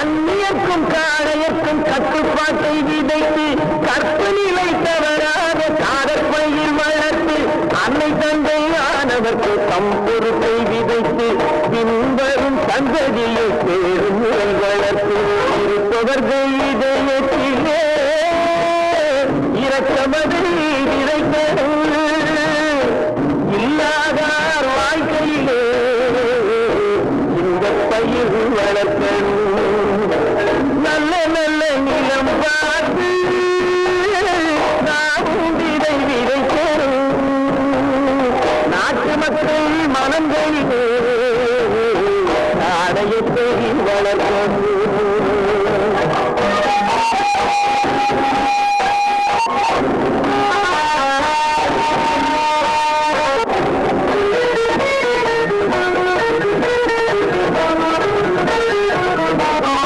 கண்ணியக்கும் காளையக்கும் கட்டுப்பாட்டை விதைத்து கற்பு நிலை தவறாத காதற்பயிர் வளர்த்து அன்னை தந்தையானவர்க்கு தம் பொறுப்பை விதைத்து பின்வரும் சந்ததியை பேரும் முறை வளர்த்து இருப்பவர்கள் இதயத்திலே இரக்கமதை விதைக்கணும் இல்லாதார் வாழ்க்கையிலே இந்த பயிர் வளர்க்கணும் நல்ல நல்ல நிலம் பார்த்து நாமும் விதை விதைக்கணும் நாட்டு மக்கள் மனங்களிலே நாடயத்தை வளர்க்கணும்